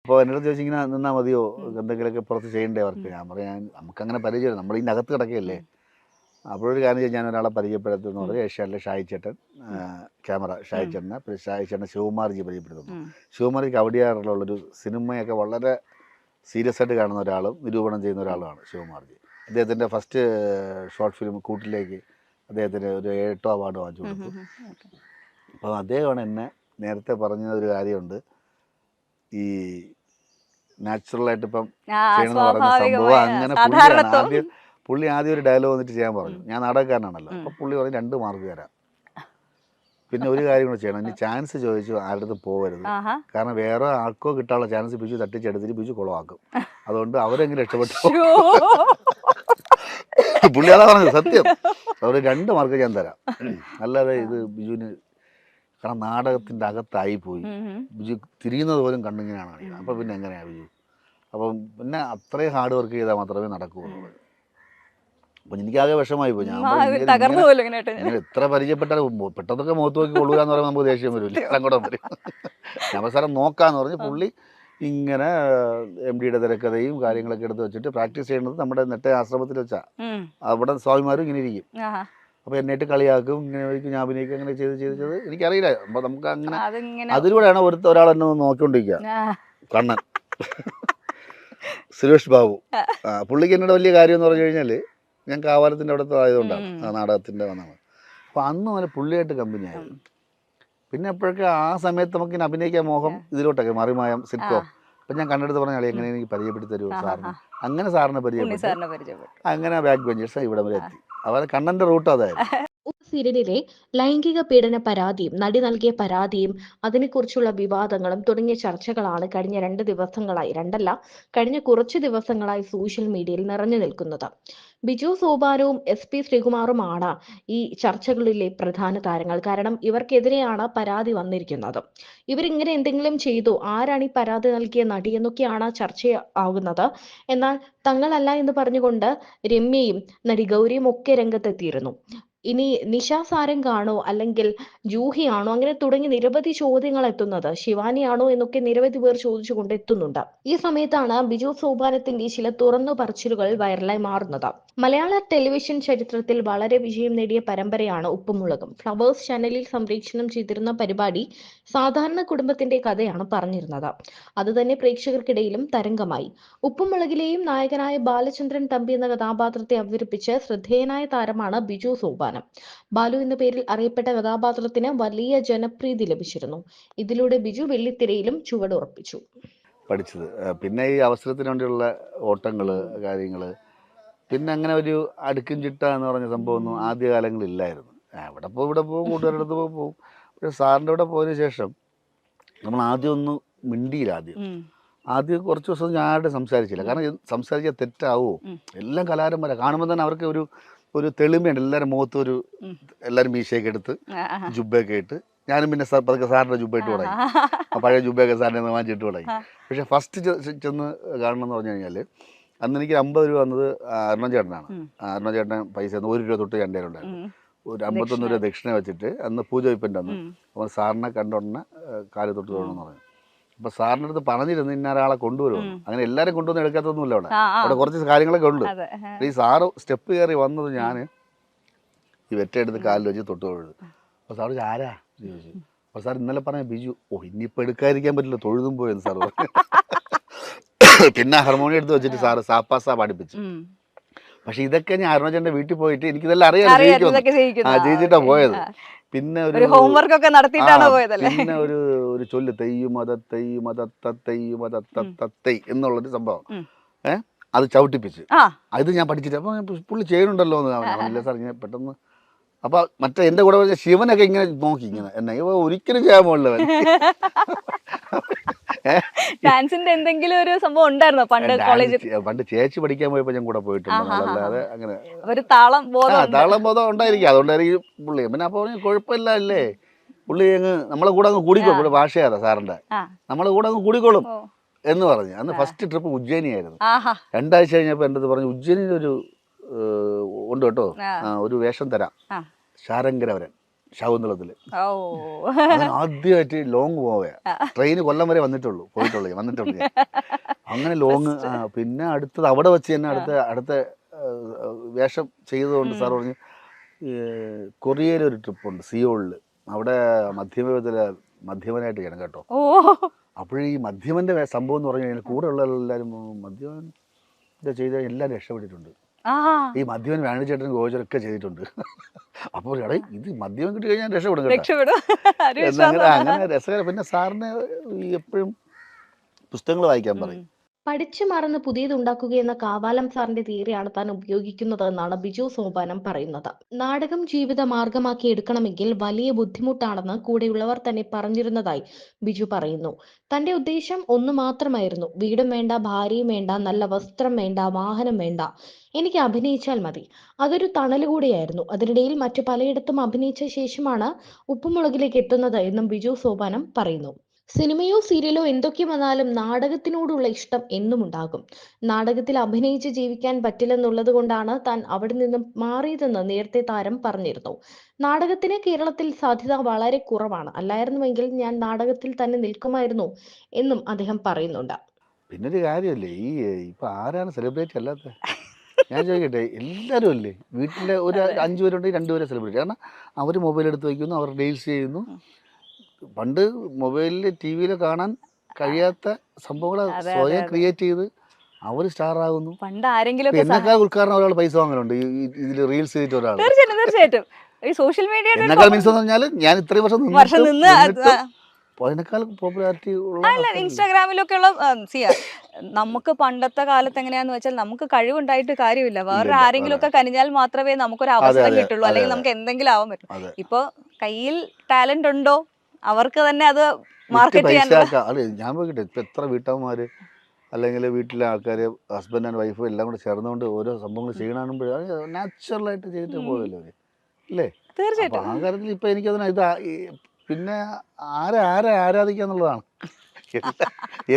അപ്പോൾ എൻ്റെ അടുത്ത് ചോദിച്ചു ഇങ്ങനെ നിന്നാൽ മതിയോ, എന്തെങ്കിലുമൊക്കെ പുറത്ത് ചെയ്യണ്ടേ അവർക്ക്. ഞാൻ പറയാൻ നമുക്കങ്ങനെ പരിചയം, നമ്മൾ ഇതിനകത്ത് കിടക്കുകയല്ലേ. അപ്പോഴൊരു കാര്യം ചെയ്ത് ഞാൻ ഒരാളെ പരിചയപ്പെടുത്തുന്നു പറഞ്ഞാൽ ഏഷ്യാനിലെ ഷായി ചേട്ടൻ ക്യാമറ ഷായി ചേട്ടനെ, പിന്നെ ഷായി ചേട്ടനെ ശിവകുമാർജി പരിചയപ്പെടുത്തുന്നു. ശിവകുമാർജിക്ക് അവിടെയാറുള്ളൊരു സിനിമയൊക്കെ വളരെ സീരിയസ് ആയിട്ട് കാണുന്ന ഒരാളും നിരൂപണം ചെയ്യുന്ന ഒരാളുമാണ് ശിവകുമാർജി. അദ്ദേഹത്തിൻ്റെ ഫസ്റ്റ് ഷോർട്ട് ഫിലിം കൂട്ടിലേക്ക് അദ്ദേഹത്തിന് ഒരു 8 അവാർഡ് വാങ്ങിച്ചു കൊടുത്തു. അപ്പോൾ അദ്ദേഹമാണ് എന്നെ നേരത്തെ പറഞ്ഞ ഒരു കാര്യമുണ്ട്, ഈ നാച്ചുറലായിട്ട് ഇപ്പം ചെയ്യണമെന്ന് പറഞ്ഞ സംഭവം. അങ്ങനെ പുള്ളി ആദ്യം ഒരു ഡയലോഗ് വന്നിട്ട് ചെയ്യാൻ പറഞ്ഞു. ഞാൻ നാടകക്കാരനാണല്ലോ. അപ്പോൾ പുള്ളി പറഞ്ഞു 2 മാർക്ക് തരാം, പിന്നെ ഒരു കാര്യം കൂടെ ചെയ്യണം, ഇനി ചാൻസ് ചോദിച്ചു ആരുടെ അടുത്ത് പോകരുത്, കാരണം വേറെ ആർക്കോ കിട്ടാനുള്ള ചാൻസ് ബിജു തട്ടിച്ചെടുത്തിട്ട് ബിജു കുളമാക്കും, അതുകൊണ്ട് അവരെങ്കിലും രക്ഷപ്പെട്ടു. പുള്ളി അതാ പറഞ്ഞത്, സത്യം. അതുകൊണ്ട് 2 മാർക്ക് ഞാൻ തരാം, അല്ലാതെ ഇത് ബിജുവിന്, കാരണം നാടകത്തിൻ്റെ അകത്തായി പോയി, ബിജു തിരിയുന്നത് പോലും കണ്ടിങ്ങനെയാണ് കാണിക്കുന്നത്. അപ്പം പിന്നെ എങ്ങനെയാണ് ബിജു? അപ്പം പിന്നെ അത്രയും ഹാർഡ് വർക്ക് ചെയ്താൽ മാത്രമേ നടക്കുകയുള്ളൂ. അപ്പം എനിക്കാകെ വിഷമായി പോയി. ഞാൻ എത്ര പരിചയപ്പെട്ടാൽ പെട്ടെന്നൊക്കെ മുഖത്ത് നോക്കി കൊള്ളുക എന്ന് പറയുമ്പോൾ നമുക്ക് ദേഷ്യം വരില്ല, സങ്കടം വരും. ഞാൻ അവസാനം നോക്കാന്ന് പറഞ്ഞ് പുള്ളി ഇങ്ങനെ MD-യുടെ തിരക്കഥയും കാര്യങ്ങളൊക്കെ എടുത്ത് വെച്ചിട്ട് പ്രാക്ടീസ് ചെയ്യുന്നത് നമ്മുടെ നെട്ടേ ആശ്രമത്തിൽ വെച്ചാൽ അവിടെ സ്വാമിമാരും ഇങ്ങനെ ഇരിക്കും. അപ്പോൾ എന്നിട്ട് കളിയാക്കും, ഇങ്ങനെ ഞാൻ അഭിനയിക്കും, അങ്ങനെ ചെയ്ത് എനിക്കറിയില്ല. അപ്പോൾ നമുക്ക് അങ്ങനെ അതിലൂടെയാണ് ഒരാൾ എന്നെ നോക്കിക്കൊണ്ടിരിക്കുക, കണ്ണൻ സുരേഷ് ബാബു. പുള്ളിക്ക് എന്നോട് വലിയ കാര്യം എന്ന് പറഞ്ഞു കഴിഞ്ഞാൽ ഞാൻ കാവാലത്തിൻ്റെ അവിടുത്തെ ആയതുകൊണ്ടാണ് ആ നാടകത്തിൻ്റെ വന്നത്. അപ്പോൾ അന്ന് വരെ പുള്ളിയായിട്ട് കമ്പനിയായിരുന്നു. പിന്നെ എപ്പോഴൊക്കെ ആ സമയത്ത് നമുക്ക് ഇങ്ങനെ അഭിനയിക്കാൻ മോഹം ഇതിലോട്ടൊക്കെ മറിമായം സിറ്റ്കോം. അപ്പം ഞാൻ കണ്ടെടുത്ത് പറഞ്ഞാൽ എങ്ങനെ എനിക്ക് പരിചയപ്പെടുത്തി തരുമോ സാറിന്, അങ്ങനെ സാറിനെ പരിചയപ്പെട്ടു. അങ്ങനെ ബാക്ക് ബെഞ്ചേഴ്സ് ഇവിടെ വരെ എത്തി. അവരെ കണ്ണൻ്റെ റൂട്ട് അതായിരുന്നു. സീരിയലിലെ ലൈംഗിക പീഡന പരാതിയും നടി നൽകിയ പരാതിയും അതിനെക്കുറിച്ചുള്ള വിവാദങ്ങളും തുടങ്ങിയ ചർച്ചകളാണ് കഴിഞ്ഞ കുറച്ച് ദിവസങ്ങളായി സോഷ്യൽ മീഡിയയിൽ നിറഞ്ഞു നിൽക്കുന്നത്. ബിജു സോപാനവും SP ശ്രീകുമാറുമാണ് ഈ ചർച്ചകളിലെ പ്രധാന താരങ്ങൾ. കാരണം ഇവർക്കെതിരെയാണ് പരാതി വന്നിരിക്കുന്നത്. ഇവരിങ്ങനെ എന്തെങ്കിലും ചെയ്തു, ആരാണ് ഈ പരാതി നൽകിയ നടി എന്നൊക്കെയാണ് ചർച്ചയാകുന്നത്. എന്നാൽ തങ്ങളല്ല എന്ന് പറഞ്ഞുകൊണ്ട് രമ്യയും നടി ഗൗരിയും ഒക്കെ രംഗത്തെത്തിയിരുന്നു. ഇനി നിഷ സാരംഗാണോ അല്ലെങ്കിൽ ജൂഹിയാണോ, അങ്ങനെ തുടങ്ങി നിരവധി ചോദ്യങ്ങൾ എത്തുന്നത്. ശിവാനിയാണോ എന്നൊക്കെ നിരവധി പേർ ചോദിച്ചുകൊണ്ട് എത്തുന്നുണ്ട്. ഈ സമയത്താണ് ബിജു സോപാനത്തിന്റെ ചില തുറന്നു പറച്ചിലുകൾ വൈറലായി മാറുന്നത്. മലയാള ടെലിവിഷൻ ചരിത്രത്തിൽ വളരെ വിജയം നേടിയ പരമ്പരയാണ് ഉപ്പുമുളകും. ഫ്ലവേഴ്സ് ചാനലിൽ സംപ്രേഷണം ചെയ്തിരുന്ന പരിപാടി സാധാരണ കുടുംബത്തിന്റെ കഥയാണ് പറഞ്ഞിരുന്നത്. അതുതന്നെ പ്രേക്ഷകർക്കിടയിലും തരംഗമായി. ഉപ്പുമുളകിലെയും നായകനായ ബാലചന്ദ്രൻ തമ്പി എന്ന കഥാപാത്രത്തെ അവതരിപ്പിച്ച് ശ്രദ്ധേയനായ താരമാണ് ബിജു സോപാനം. ബാലു എന്ന പേരിൽ അറിയപ്പെട്ട കഥാപാത്രത്തിന് വലിയ ജനപ്രീതി ലഭിച്ചിരുന്നു. ഇതിലൂടെ ബിജു വെള്ളിത്തിരയിലും ചുവടുറപ്പിച്ചു. പഠിച്ചത് പിന്നെ ഈ അവസരത്തിന് വേണ്ടിയുള്ള ഓട്ടങ്ങൾ, കാര്യങ്ങൾ, പിന്നെ അങ്ങനെ ഒരു അടുക്കും ചിട്ട എന്ന് പറഞ്ഞ സംഭവമൊന്നും ആദ്യകാലങ്ങളില്ലായിരുന്നു. ഇവിടെ പോകും കൂട്ടുകാരുടെ അടുത്ത് പോകും. പക്ഷേ സാറിൻ്റെ ഇവിടെ പോയതിനു ശേഷം നമ്മൾ ആദ്യം ഒന്ന് മിണ്ടിയില്ല. ആദ്യം കുറച്ച് ദിവസം ഞാൻ ആരുടെ സംസാരിച്ചില്ല, കാരണം സംസാരിച്ചാൽ തെറ്റാവോ. എല്ലാം കലാകാരന്മാരെ കാണുമ്പോൾ തന്നെ അവർക്ക് ഒരു തെളിമയുണ്ട്. എല്ലാവരും മുഖത്ത് എല്ലാവരും മീശയൊക്കെ എടുത്ത് ജുബയൊക്കെ ഇട്ട്, ഞാനും പിന്നെ പതുക്കെ സാറിൻ്റെ ജുബ ഇട്ട് തുടങ്ങി. പഴയ ജുബയൊക്കെ സാറിൻ്റെ വാങ്ങിച്ചിട്ട് തുടങ്ങി. പക്ഷേ ഫസ്റ്റ് ചെന്ന് കാണണമെന്ന് പറഞ്ഞു കഴിഞ്ഞാൽ അന്ന് എനിക്ക് 50 രൂപ വന്നത് അരുണ ചേട്ടനാണ്. അരുണ ചേട്ടൻ പൈസ 1 രൂപ തൊട്ട് എൻ്റെ ഉണ്ടായിരുന്നു. ഒരു 51 രൂപ ദക്ഷിണ വെച്ചിട്ട് അന്ന് പൂജ വയ്പ്പൻ്റെ അന്ന് അപ്പോൾ സാറിനെ കണ്ടുടനെ കാല് തൊട്ട് തൊഴണമെന്ന് പറഞ്ഞു. അപ്പോൾ സാറിൻ്റെ അടുത്ത് പറഞ്ഞിരുന്നു ഇന്ന ഒരാളെ കൊണ്ടുവരുമെന്ന്. അങ്ങനെ എല്ലാവരും കൊണ്ടുവന്ന് എടുക്കാത്തൊന്നുമില്ല. അവിടെ കുറച്ച് കാര്യങ്ങളൊക്കെ ഉണ്ട്. ഈ സാറ് സ്റ്റെപ്പ് കയറി വന്നത് ഞാൻ ഈ വെറ്റെടുത്ത് കാലിൽ വെച്ച് തൊട്ട് തൊഴുത്. അപ്പോൾ സാറ് ആരാ ചോദിച്ചു. അപ്പോൾ സാർ ഇന്നലെ പറഞ്ഞ ബിജു. ഇനിയിപ്പോൾ എടുക്കാതിരിക്കാൻ പറ്റില്ല, തൊഴുതും പോയെന്ന് സാറ് പറഞ്ഞു. പിന്നെ ഹാർമോണിയം എടുത്ത് വെച്ചിട്ട് സാറ് സാപ്പാസാ പഠിപ്പിച്ചു. പക്ഷെ ഇതൊക്കെ ഞാൻ അരുണചേട്ടൻ്റെ വീട്ടിൽ പോയിട്ട് എനിക്കിതെല്ലാം അറിയാം, ജയിച്ചിട്ടാണ് പോയത്. പിന്നെ ഒരു ഹോംവർക്ക് ഒക്കെ നടത്തിയിട്ടാണ് പോയതല്ലേ. പിന്നെ ഒരു ചൊല്ല് തെയ്യുമതത്തൈ എന്നുള്ളൊരു സംഭവം അത് ചവിട്ടിപ്പിച്ച് അത് ഞാൻ പഠിച്ചിട്ട് അപ്പോൾ പുള്ളി ചെയ്യുന്നുണ്ടല്ലോ എന്ന്. ഇല്ല സാർ ഇങ്ങനെ പെട്ടെന്ന്. അപ്പോൾ മറ്റേ എൻ്റെ കൂടെ പറഞ്ഞ ശിവനൊക്കെ ഇങ്ങനെ നോക്കി ഇങ്ങനെ എന്നെ ഒരിക്കലും ചെയ്യാൻ പോകില്ല. ഡാൻസിന്റെ എന്തെങ്കിലും ഒരു സംഭവം ഉണ്ടായിരുന്നോ പണ്ട് ചേച്ചി പഠിക്കാൻ പോയപ്പോൾ ഞാൻ കൂടെ പോയിട്ടുണ്ട്. അല്ലാതെ അങ്ങനെ ഒരു താളം ബോധം ഉണ്ടായിരിക്കും, അതുകൊണ്ടായിരിക്കും പുള്ളി. പിന്നെ അപ്പോൾ കുഴപ്പമില്ല അല്ലേ, പുള്ളി നമ്മളെ കൂടെ അങ്ങ് കൂടിക്കോളും. ഇവിടെ ഭാഷയാതാ സാറിൻ്റെ, നമ്മളെ കൂടെ അങ്ങ് കൂടിക്കോളും എന്ന് പറഞ്ഞു. അന്ന് ഫസ്റ്റ് ട്രിപ്പ് ഉജ്ജയിനി ആയിരുന്നു. 2 ആഴ്ച കഴിഞ്ഞപ്പോൾ എൻ്റെ അടുത്ത് പറഞ്ഞു ഉജ്ജയിനിയിൽ ഉണ്ട് കേട്ടോ, ഒരു വേഷം തരാം, ശാരംഗരവരൻ. ശകുന്തളത്തിൽ. ഓ അവൻ ആദ്യമായിട്ട് ലോങ് പോവുക. ട്രെയിന് കൊല്ലം വരെ പോയിട്ടുള്ളൂ ഞാൻ. അങ്ങനെ ലോങ്. പിന്നെ അടുത്തത് അവിടെ വെച്ച് തന്നെ അടുത്ത വേഷം ചെയ്തതുകൊണ്ട് സാർ പറഞ്ഞു കൊറിയയിൽ ഒരു ട്രിപ്പുണ്ട് സിയോളിൽ. അവിടെ മധ്യമനായിട്ട് ചെയ്യണം കേട്ടോ. ഓ അപ്പോഴീ മധ്യമൻ്റെ സംഭവം എന്ന് പറഞ്ഞു കഴിഞ്ഞാൽ കൂടെ ഉള്ള എല്ലാവരും മധ്യമൻ ചെയ്ത എല്ലാവരും രക്ഷപ്പെട്ടിട്ടുണ്ട്. ആ ഈ മദ്യവൻ വേണിച്ചേട്ടനും ഗോചരൊക്കെ ചെയ്തിട്ടുണ്ട്. അപ്പോൾ ഇത് മദ്യം കിട്ടി കഴിഞ്ഞാൽ രക്ഷപ്പെടും കേട്ടോ. രക്ഷപ്പെടും ഒരു എന്നങ്ങനെ വിശ്വാസം. അങ്ങനെ രസകരം. പിന്നെ സാറിന് എപ്പോഴും പുസ്തകങ്ങൾ വായിക്കാൻ പറയും. പഠിച്ചു മറന്ന് പുതിയതുണ്ടാക്കുക എന്ന കാവാലം സാറിന്റെ തിയറിയാണ് താൻ ഉപയോഗിക്കുന്നത് എന്നാണ് ബിജു സോപാനം പറയുന്നത്. നാടകം ജീവിത മാർഗമാക്കി എടുക്കണമെങ്കിൽ വലിയ ബുദ്ധിമുട്ടാണെന്ന് കൂടെയുള്ളവർ തന്നെ പറഞ്ഞിരുന്നതായി ബിജു പറയുന്നു. തന്റെ ഉദ്ദേശം ഒന്നു മാത്രമായിരുന്നു, വീടും വേണ്ട, ഭാര്യയും വേണ്ട, നല്ല വസ്ത്രം വേണ്ട, വാഹനം വേണ്ട, എനിക്ക് അഭിനയിച്ചാൽ മതി. അതൊരു തണല് കൂടിയായിരുന്നു. അതിനിടയിൽ മറ്റു പലയിടത്തും അഭിനയിച്ച ശേഷമാണ് ഉപ്പുമുളകിലേക്ക് എത്തുന്നത് എന്നും ബിജു സോപാനം പറയുന്നു. സിനിമയോ സീരിയലോ എന്തൊക്കെ വന്നാലും നാടകത്തിനോടുള്ള ഇഷ്ടം എന്നും ഉണ്ടാകും. നാടകത്തിൽ അഭിനയിച്ച് ജീവിക്കാൻ പറ്റില്ലെന്നുള്ളത് കൊണ്ടാണ് താൻ അവിടെ നിന്നും മാറിയതെന്ന് നേരത്തെ താരം പറഞ്ഞിരുന്നു. നാടകത്തിന് കേരളത്തിൽ സാധ്യത വളരെ കുറവാണ്, അല്ലായിരുന്നുവെങ്കിൽ ഞാൻ നാടകത്തിൽ തന്നെ നിൽക്കുമായിരുന്നു എന്നും അദ്ദേഹം പറയുന്നുണ്ട്. പിന്നൊരു കാര്യമല്ലേ, ഇപ്പം ആരാണ് സെലിബ്രിറ്റി അല്ലാത്ത? ഞാൻ ചോദിക്കട്ടെ, എല്ലാവരും അല്ലേ വീട്ടിലെ ഒരു 5 പേരുണ്ടെങ്കിൽ 2 പേരെ സെലിബ്രിറ്റി. കാരണം അവർ മൊബൈൽ എടുത്ത് വയ്ക്കുന്നു, അവർ റീൽസ് ചെയ്യുന്നു. പണ്ട് മൊബൈലിൽ ടി വിയിൽ കാണാൻ കഴിയാത്ത സംഭവങ്ങൾ സ്വയം ക്രിയേറ്റ് ചെയ്ത് അവർ സ്റ്റാർ ആകുന്നു. പണ്ട് ആരെങ്കിലും എന്നെക്കാൾ ഉദ്ഘാടനം ഒരാൾ പൈസ വാങ്ങലുണ്ട് ഇതിൽ റീൽസ് ചെയ്തിട്ട് ഒരാൾ. തീർച്ചയായിട്ടും ഈ സോഷ്യൽ മീഡിയയുടെ എന്നെക്കാൾ മീൻസ് എന്ന് പറഞ്ഞാൽ ഞാൻ ഇത്രയും വർഷം നിന്ന് അതിനേക്കാൾ പോപ്പുലാരിറ്റി ഉള്ള അല്ല ഇൻസ്റ്റാഗ്രാമിലൊക്കെ ഉള്ള നമുക്ക് പണ്ടത്തെ കാലത്ത് എങ്ങനെയാന്ന് വെച്ചാൽ നമുക്ക് കഴിവുണ്ടായിട്ട് കാര്യമില്ല, വേറെ ആരെങ്കിലും ഒക്കെ കനിഞ്ഞാൽ മാത്രമേ നമുക്കൊരു അവസരം കിട്ടുള്ളൂ, അല്ലെങ്കിൽ നമുക്ക് എന്തെങ്കിലും ആവാൻ പറ്റും. ഇപ്പൊ കയ്യിൽ ടാലന്റ് ഉണ്ടോ അവർക്ക് തന്നെ അത് മാർക്കറ്റ് ചെയ്യാൻ. അല്ലെ ഞാൻ നോക്കിട്ടെ, ഇപ്പൊ എത്ര വീട്ടമ്മമാര് അല്ലെങ്കിൽ വീട്ടിലെ ആൾക്കാർ ഹസ്ബൻഡ് ആൻഡ് വൈഫ് എല്ലാം കൂടെ ചേർന്നുകൊണ്ട് ഓരോ സംഭവങ്ങൾ ചെയ്യണമെങ്കിൽ നാച്ചുറലായിട്ട് ചെയ്തിട്ട് പോയല്ലോ അവര് അല്ലേ? തീർച്ചയായിട്ടും ആ കാര്യത്തിൽ ഇപ്പൊ എനിക്കതിന് പിന്നെ ആരെ ആരാധിക്കാന്നുള്ളതാണ്.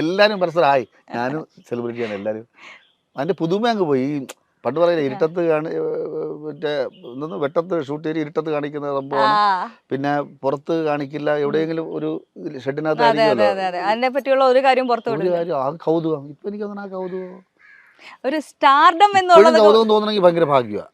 എല്ലാരും പരസ്പരമായി ഞാനും സെലിബ്രിറ്റിയാണ് എല്ലാരും. അതിന്റെ പുതുമ അങ്ങ് പോയി. പണ്ട് പറയില്ല ഇരുട്ടത്ത് മറ്റേ വെട്ടത്ത് ഷൂട്ട് ചെയ്ത് ഇരുട്ടത്ത് കാണിക്കുന്ന സംഭവമാണ്. പിന്നെ പുറത്ത് കാണിക്കില്ല, എവിടെയെങ്കിലും ഒരു ഷെഡിനകത്ത് അതിനെ പറ്റിയുള്ള ഒരു കാര്യം പുറത്തു ഒരു കാര്യം. ആ കൗതുകം ഇപ്പൊ എനിക്ക് തോന്നുന്നു, ആ കൗതുകം ഒരു സ്റ്റാർഡം എന്നുള്ളത് കൗതുകം തോന്നണമെങ്കിൽ ഭയങ്കര ഭാഗ്യമാണ്.